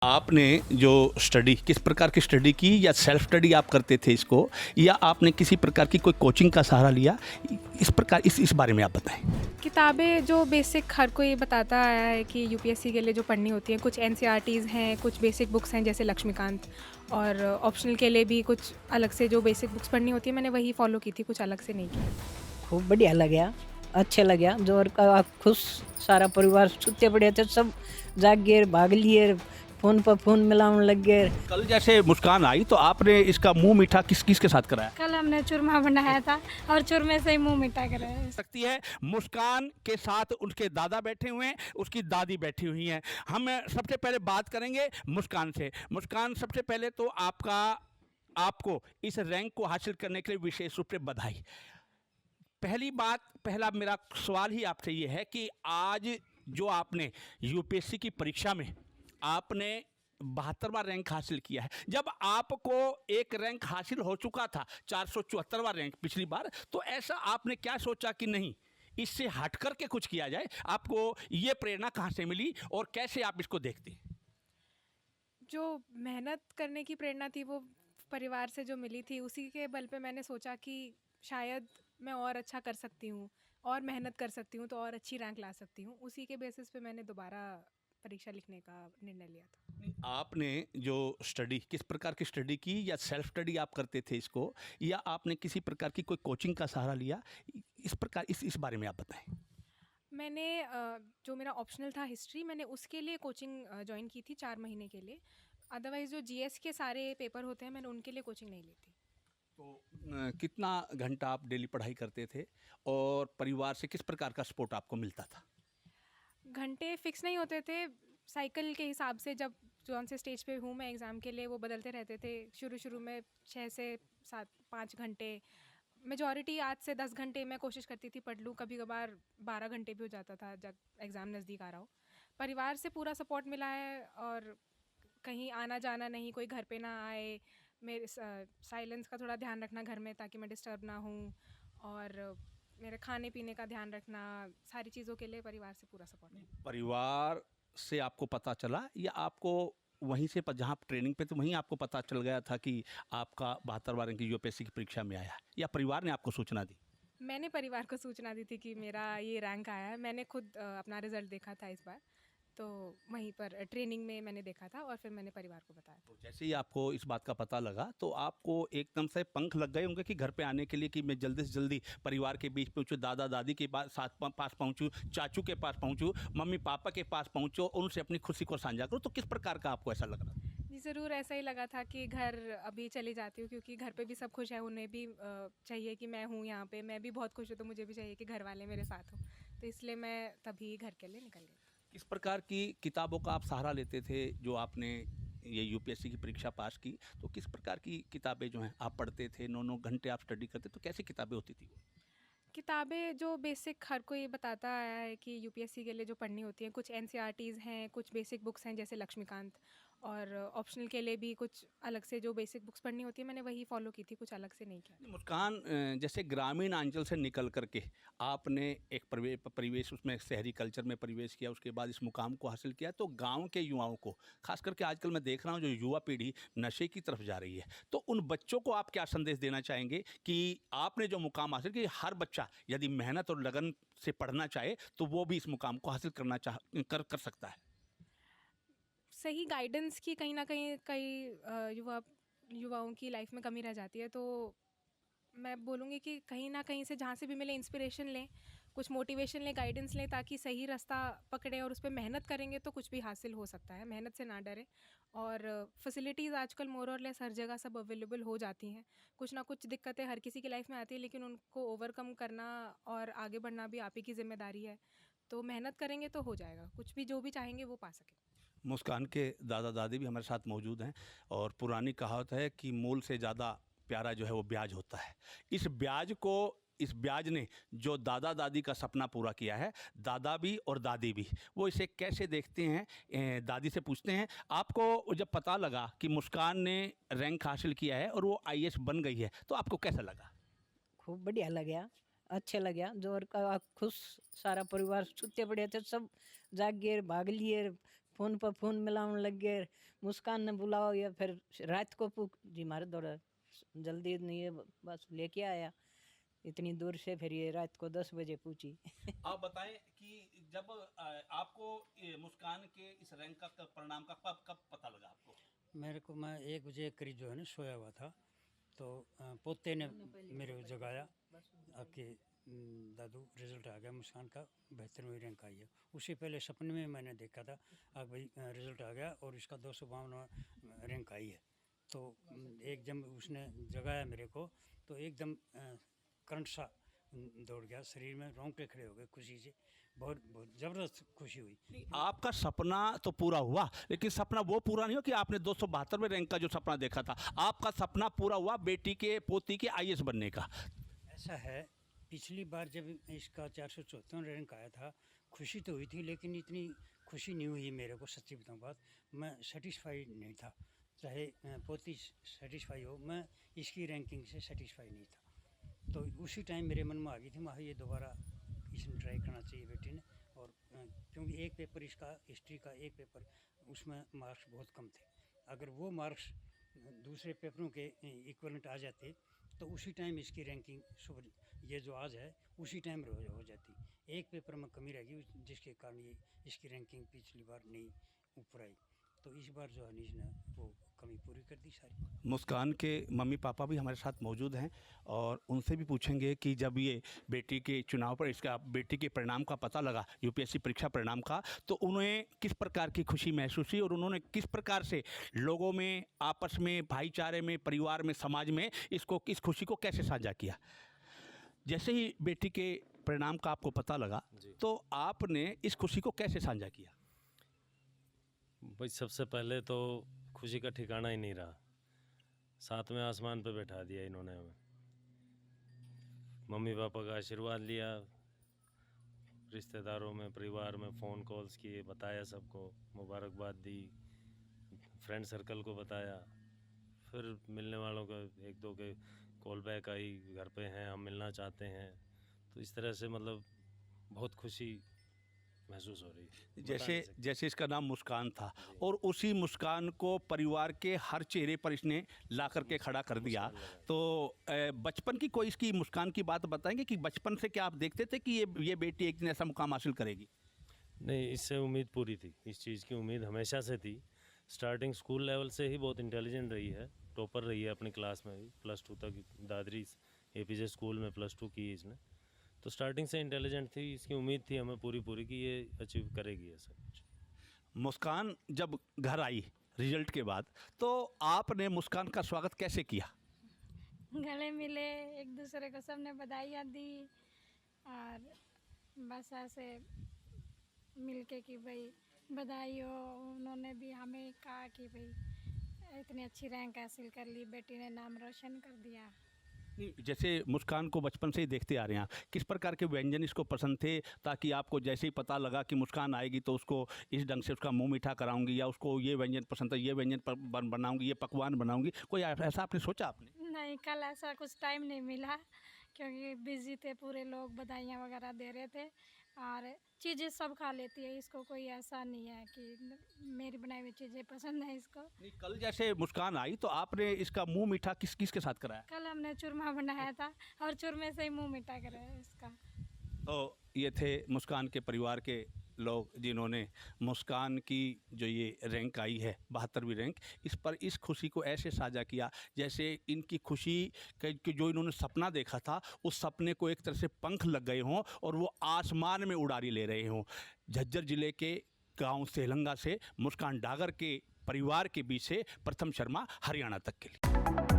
आपने जो स्टडी किस प्रकार की स्टडी की या सेल्फ स्टडी आप करते थे इसको या आपने किसी प्रकार की कोई कोचिंग का सहारा लिया? इस प्रकार इस बारे में आप बताएं। किताबें जो बेसिक हर कोई बताता आया है कि यूपीएससी के लिए जो पढ़नी होती हैं, कुछ एनसीईआरटीज़ हैं, कुछ बेसिक बुक्स हैं जैसे लक्ष्मीकांत, और ऑप्शनल के लिए भी कुछ अलग से जो बेसिक बुक्स पढ़नी होती है मैंने वही फॉलो की थी, कुछ अलग से नहीं की। खूब बढ़िया लग्या, अच्छा लग्या। जोर का खुश सारा परिवार सुते पड़े थे, सब जाग गए, भाग लिए, फोन पर फोन मिलावन लग गए। कल जैसे मुस्कान आई तो आपने इसका मुंह मीठा किस किस के साथ कराया? कल हमने चूरमा बनाया था और चूरमे से ही मुंह मीठा कराया। सकती है मुस्कान के साथ उसके दादा बैठे हुए हैं, उसकी दादी बैठी हुई हैं। हम सबसे पहले बात करेंगे मुस्कान से। मुस्कान, सबसे पहले तो आपको इस रैंक को हासिल करने के लिए विशेष रूप से बधाई। पहला मेरा सवाल ही आपसे ये है कि आज जो आपने यूपीएससी की परीक्षा में आपने 72वां रैंक हासिल किया है, जब आपको एक रैंक हासिल हो चुका था 474वां रैंक पिछली बार, तो ऐसा आपने क्या सोचा कि नहीं इससे हट करके कुछ किया जाए? आपको ये प्रेरणा कहाँ से मिली और कैसे आप इसको देखते हैं? जो मेहनत करने की प्रेरणा थी वो परिवार से जो मिली थी, उसी के बल पे मैंने सोचा कि शायद मैं और अच्छा कर सकती हूँ और मेहनत कर सकती हूँ तो और अच्छी रैंक ला सकती हूँ। उसी के बेसिस पे मैंने दोबारा परीक्षा लिखने का निर्णय लिया था। आपने जो स्टडी किस प्रकार की स्टडी की या सेल्फ स्टडी आप करते थे इसको या आपने किसी प्रकार की कोई कोचिंग का सहारा लिया? इस बारे में आप बताएं। मैंने जो मेरा ऑप्शनल था हिस्ट्री, मैंने उसके लिए कोचिंग ज्वाइन की थी 4 महीने के लिए। अदरवाइज़ जो जीएस के सारे पेपर होते हैं मैंने उनके लिए कोचिंग नहीं ली थी। तो कितना घंटा आप डेली पढ़ाई करते थे और परिवार से किस प्रकार का सपोर्ट आपको मिलता था? घंटे फिक्स नहीं होते थे, साइकिल के हिसाब से जब जौन से स्टेज पे हूँ मैं एग्ज़ाम के लिए वो बदलते रहते थे। शुरू में 6 से 7 5 घंटे, मेजॉरिटी 8 से 10 घंटे मैं कोशिश करती थी पढ़ लूँ। कभी कभार 12 घंटे भी हो जाता था जब एग्ज़ाम नज़दीक आ रहा हो। परिवार से पूरा सपोर्ट मिला है और कहीं आना जाना नहीं, कोई घर पे ना आए, मेरे साइलेंस का थोड़ा ध्यान रखना घर में ताकि मैं डिस्टर्ब ना हूँ, और मेरे खाने पीने का ध्यान रखना, सारी चीज़ों के लिए परिवार से पूरा सपोर्ट मिला। परिवार से आपको पता चला या आपको वहीं से जहाँ आप ट्रेनिंग पे थे वहीं आपको पता चल गया था कि आपका 72वां रैंक यूपीएससी की परीक्षा में आया, या परिवार ने आपको सूचना दी? मैंने परिवार को सूचना दी थी कि मेरा ये रैंक आया है। मैंने खुद अपना रिज़ल्ट देखा था इस बार, तो वहीं पर ट्रेनिंग में मैंने देखा था और फिर मैंने परिवार को बताया था। तो जैसे ही आपको इस बात का पता लगा तो आपको एकदम से पंख लग गए होंगे कि घर पे आने के लिए कि मैं जल्दी से जल्दी परिवार के बीच पहुंचूं, दादा दादी के पास पहुंचूं, चाचू के पास पहुंचूं, मम्मी पापा के पास पहुंचूं और उनसे अपनी खुशी को साझा करूं। तो किस प्रकार का आपको ऐसा लग रहा था? जी ज़रूर, ऐसा ही लगा था कि घर अभी चली जाती हूँ क्योंकि घर पे भी सब खुश हैं, उन्हें भी चाहिए कि मैं हूँ यहाँ पे। मैं भी बहुत खुश हूँ तो मुझे भी चाहिए कि घर वाले मेरे साथ हों। तो इसलिए मैं तभी घर के लिए निकल गई। किस प्रकार की किताबों का आप सहारा लेते थे जो आपने ये यूपीएससी की परीक्षा पास की? तो किस प्रकार की किताबें जो हैं आप पढ़ते थे? 9 घंटे आप स्टडी करते, तो कैसी किताबें होती थी वो? किताबें जो बेसिक हर कोई बताता आया है कि यूपीएससी के लिए जो पढ़नी होती हैं, कुछ एनसीईआरटीज़ हैं, कुछ बेसिक बुक्स हैं जैसे लक्ष्मीकांत, और ऑप्शनल के लिए भी कुछ अलग से जो बेसिक बुक्स पढ़नी होती है मैंने वही फॉलो की थी, कुछ अलग से नहीं किया था। मुस्कान, जैसे ग्रामीण अंचल से निकल करके आपने एक परिवेश उसमें शहरी कल्चर में प्रवेश किया, उसके बाद इस मुकाम को हासिल किया, तो गांव के युवाओं को, खास करके आजकल मैं देख रहा हूं जो युवा पीढ़ी नशे की तरफ जा रही है, तो उन बच्चों को आप क्या संदेश देना चाहेंगे कि आपने जो मुकाम हासिल किया, हर बच्चा यदि मेहनत और लगन से पढ़ना चाहे तो वो भी इस मुकाम को हासिल कर सकता है? सही गाइडेंस की कहीं ना कहीं कई युवाओं की लाइफ में कमी रह जाती है, तो मैं बोलूँगी कि कहीं ना कहीं से जहाँ से भी मिले इंस्पिरेशन लें, कुछ मोटिवेशन लें, गाइडेंस लें, ताकि सही रास्ता पकड़ें और उस पे मेहनत करेंगे तो कुछ भी हासिल हो सकता है। मेहनत से ना डरें, और फैसिलिटीज़ आजकल मोर और लेस हर जगह सब अवेलेबल हो जाती हैं। कुछ ना कुछ दिक्कतें हर किसी की लाइफ में आती है, लेकिन उनको ओवरकम करना और आगे बढ़ना भी आप ही की जिम्मेदारी है। तो मेहनत करेंगे तो हो जाएगा, कुछ भी जो भी चाहेंगे वो पा सकें। मुस्कान के दादा दादी भी हमारे साथ मौजूद हैं और पुरानी कहावत है कि मूल से ज़्यादा प्यारा जो है वो ब्याज होता है। इस ब्याज ने जो दादा दादी का सपना पूरा किया है, दादा भी और दादी भी, वो इसे कैसे देखते हैं? दादी से पूछते हैं। आपको जब पता लगा कि मुस्कान ने रैंक हासिल किया है और वो आईएएस बन गई है, तो आपको कैसा लगा? खूब बढ़िया लग्या, अच्छा लग्या। जोर का खुश सारा परिवार सुते पड़े थे, सब जाग गए, भाग लिए, फ़ोन पर फ़ोन मिलाने लग गए। मुस्कान ने बुलाओ या फिर रात को पूछ जी मारे दौड़ा जल्दी नहीं है बस लेके आया इतनी दूर से, फिर ये रात को 10 बजे पूछी। आप बताएं कि जब आपको ये मुस्कान के इस रैंक का परिणाम का कब पता लगा आपको? मेरे को मैं 1 बजे करीब जो है ना सोया हुआ था, तो पोते ने मेरे को जगाया आपके दादू रिज़ल्ट आ गया मुस्कान का 72वीं रैंक आई है। उससे पहले सपने में मैंने देखा था भाई रिज़ल्ट आ गया और इसका 252वां रैंक आई है। तो एक जब उसने जगाया मेरे को तो एकदम करंट सा दौड़ गया शरीर में, रोंगटे खड़े हो गए खुशी से, बहुत बहुत ज़बरदस्त खुशी हुई। आपका सपना तो पूरा हुआ, लेकिन सपना वो पूरा नहीं हो कि आपने 272वें रैंक का जो सपना देखा था, आपका सपना पूरा हुआ बेटी के पोती के IAS बनने का। ऐसा है, पिछली बार जब इसका 474 रैंक आया था खुशी तो हुई थी, लेकिन इतनी खुशी नहीं हुई मेरे को, सच्ची बताऊँ बात, मैं सेटिस्फाइड नहीं था। चाहे पोती सेटिस्फाई हो, मैं इसकी रैंकिंग से सेटिस्फाई नहीं था। तो उसी टाइम मेरे मन में आ गई थी वहाँ ये दोबारा इसने ट्राई करना चाहिए बेटी ने। और क्योंकि एक पेपर इसका हिस्ट्री का एक पेपर उसमें मार्क्स बहुत कम थे, अगर वो मार्क्स दूसरे पेपरों के इक्वलेंट आ जाते तो उसी टाइम इसकी रैंकिंग ये जो आज है उसी टाइम हो जाती। एक पेपर में कमी रह गई जिसके कारण ये इसकी रैंकिंग पिछली बार नहीं ऊपर आई, तो इस बार जो है इसने वो कमी पूरी कर दी सारी। मुस्कान के मम्मी पापा भी हमारे साथ मौजूद हैं और उनसे भी पूछेंगे कि जब ये बेटी के चुनाव पर इसका बेटी के परिणाम का पता लगा, UPSC परीक्षा परिणाम का, तो उन्हें किस प्रकार की खुशी महसूस हुई और उन्होंने किस प्रकार से लोगों में, आपस में, भाईचारे में, परिवार में, समाज में इस खुशी को कैसे साझा किया। जैसे ही बेटी के परिणाम का आपको पता लगा तो आपने इस खुशी को कैसे साझा किया? भाई सबसे पहले तो खुशी का ठिकाना ही नहीं रहा, साथ में आसमान पे बैठा दिया इन्होंने हमें। मम्मी पापा का आशीर्वाद लिया, रिश्तेदारों में, परिवार में फ़ोन कॉल्स किए, बताया सबको, मुबारकबाद दी, फ्रेंड सर्कल को बताया, फिर मिलने वालों को 1-2 के कॉल बैक आई, घर पे हैं, हम मिलना चाहते हैं। तो इस तरह से मतलब बहुत खुशी महसूस हो रही है। जैसे इसका नाम मुस्कान था और उसी मुस्कान को परिवार के हर चेहरे पर इसने ला करके खड़ा कर दिया। तो बचपन की कोई इसकी मुस्कान की बात बताएंगे कि बचपन से क्या आप देखते थे कि ये बेटी एक दिन ऐसा मुकाम हासिल करेगी? नहीं, इससे उम्मीद पूरी थी, इस चीज़ की उम्मीद हमेशा से थी। स्टार्टिंग स्कूल लेवल से ही बहुत इंटेलिजेंट रही है, टॉपर रही है अपनी क्लास में भी, +2 तक दादरी APJ स्कूल में +2 की इसने। तो स्टार्टिंग से इंटेलिजेंट थी, इसकी उम्मीद थी हमें पूरी कि ये अचीव करेगी ऐसा कुछ। मुस्कान जब घर आई रिजल्ट के बाद तो आपने मुस्कान का स्वागत कैसे किया? गले मिले, एक दूसरे को सबने बधाइयाँ दी और बस ऐसे मिलके कि भाई बधाई हो। उन्होंने भी हमें कहा कि भाई इतनी अच्छी रैंक हासिल कर ली, बेटी ने नाम रोशन कर दिया। जैसे मुस्कान को बचपन से ही देखते आ रहे हैं, किस प्रकार के व्यंजन इसको पसंद थे ताकि आपको जैसे ही पता लगा कि मुस्कान आएगी तो उसको इस ढंग से उसका मुंह मीठा कराऊंगी या उसको ये व्यंजन पसंद है, ये व्यंजन बनाऊंगी, ये पकवान बनाऊंगी, कोई ऐसा आपने सोचा? आपने नहीं, कल ऐसा कुछ टाइम नहीं मिला क्योंकि बिजी थे, पूरे लोग बधाइयाँ वगैरह दे रहे थे और चीज़ें सब खा लेती है, इसको कोई ऐसा नहीं है कि मेरी बनाई हुई चीज़ें पसंद है इसको। नहीं, कल जैसे मुस्कान आई तो आपने इसका मुंह मीठा किस के साथ कराया? कल हमने चूरमा बनाया था और चूरमे से ही मुंह मीठा कराया इसका। तो ये थे मुस्कान के परिवार के लोग जिन्होंने मुस्कान की जो ये रैंक आई है 72वीं रैंक, इस खुशी को ऐसे साझा किया जैसे इनकी खुशी कि जो इन्होंने सपना देखा था उस सपने को एक तरह से पंख लग गए हों और वो आसमान में उड़ारी ले रहे हों। झज्जर ज़िले के गांव सेलंगा से मुस्कान डागर के परिवार के बीच से प्रथम शर्मा, हरियाणा तक के लिए।